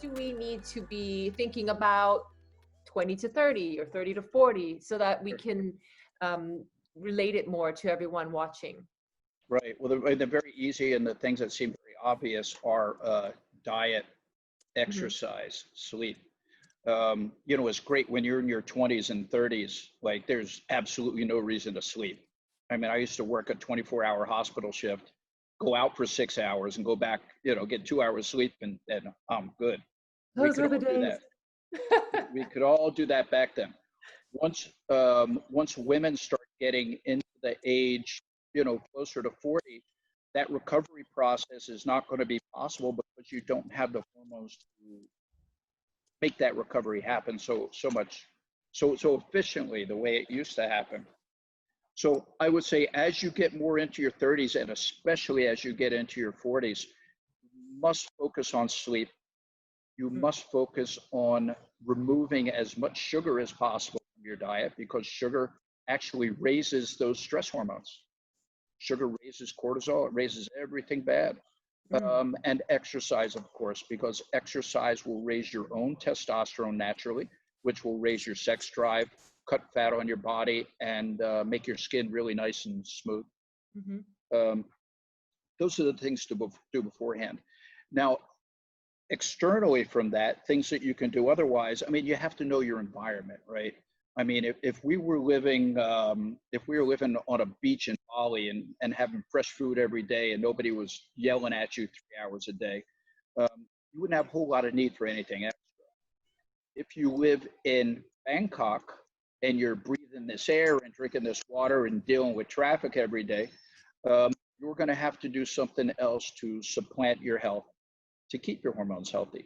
do we need to be thinking about 20 to 30 or 30 to 40 so that we can relate it more to everyone watching? Right. Well, the very easy and the things that seem very obvious are diet, exercise, sleep. You know, it's great when you're in your 20s and 30s, like there's absolutely no reason to sleep. I mean, I used to work a 24-hour hospital shift, go out for 6 hours and go back, you know, get 2 hours sleep and I'm good. We Those could were the all do days. that. We could all do that back then. Once women start getting into the age, you know, closer to 40, that recovery process is not going to be possible because you don't have the hormones to make that recovery happen so efficiently the way it used to happen. So I would say as you get more into your 30s and especially as you get into your 40s, you must focus on sleep. You must focus on removing as much sugar as possible from your diet because sugar actually raises those stress hormones. Sugar raises cortisol, it raises everything bad. And exercise, of course, because exercise will raise your own testosterone naturally, which will raise your sex drive, cut fat on your body, and make your skin really nice and smooth. Those are the things to do beforehand. Now, externally from that, things that you can do otherwise, I mean, you have to know your environment, right? I mean, if we were living on a beach in Bali and having fresh food every day and nobody was yelling at you 3 hours a day, you wouldn't have a whole lot of need for anything extra. If you live in Bangkok and you're breathing this air and drinking this water and dealing with traffic every day, you're going to have to do something else to supplant your health to keep your hormones healthy.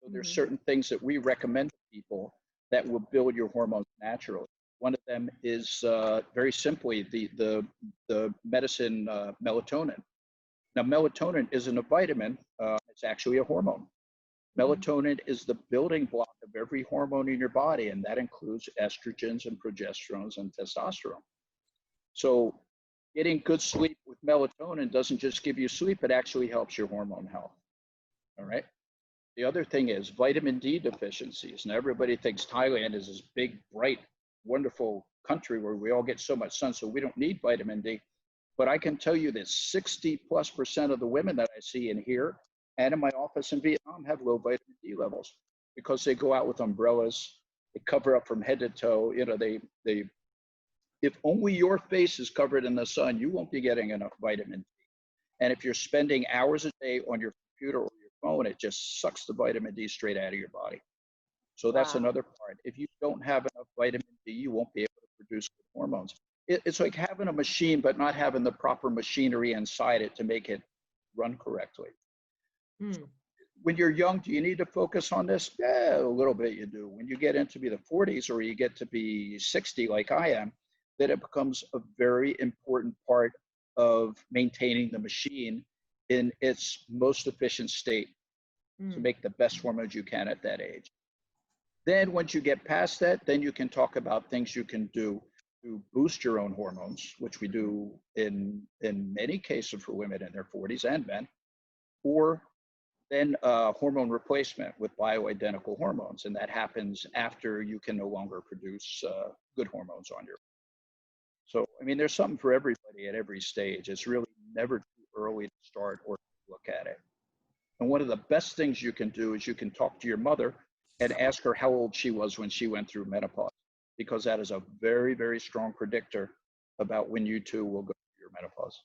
So there's certain things that we recommend to people that will build your hormones naturally. One of them is very simply the medicine melatonin. Now, melatonin isn't a vitamin, it's actually a hormone. Melatonin is the building block of every hormone in your body, and that includes estrogens and progesterones and testosterone. So getting good sleep with melatonin doesn't just give you sleep, it actually helps your hormone health. All right. The other thing is vitamin D deficiencies. Now, everybody thinks Thailand is this big, bright, wonderful country where we all get so much sun, so we don't need vitamin D. But I can tell you that 60+% of the women that I see in here and in my office in Vietnam have low vitamin D levels because they go out with umbrellas, they cover up from head to toe. You know, if only your face is covered in the sun, you won't be getting enough vitamin D. And if you're spending hours a day on your computer or your phone, it just sucks the vitamin D straight out of your body. So that's another part. If you don't have enough vitamin D, you won't be able to produce good hormones. It's like having a machine, but not having the proper machinery inside it to make it run correctly. When you're young, do you need to focus on this? Yeah, a little bit you do. When you get into the 40s or you get to be 60 like I am, then it becomes a very important part of maintaining the machine in its most efficient state to make the best hormones you can at that age. Then once you get past that, then you can talk about things you can do to boost your own hormones, which we do in many cases for women in their 40s and men, or then hormone replacement with bioidentical hormones. And that happens after you can no longer produce good hormones on your own. So, I mean, there's something for everybody at every stage. It's really never too early to start or look at it. And one of the best things you can do is you can talk to your mother and ask her how old she was when she went through menopause, because that is a very, very strong predictor about when you too will go through your menopause.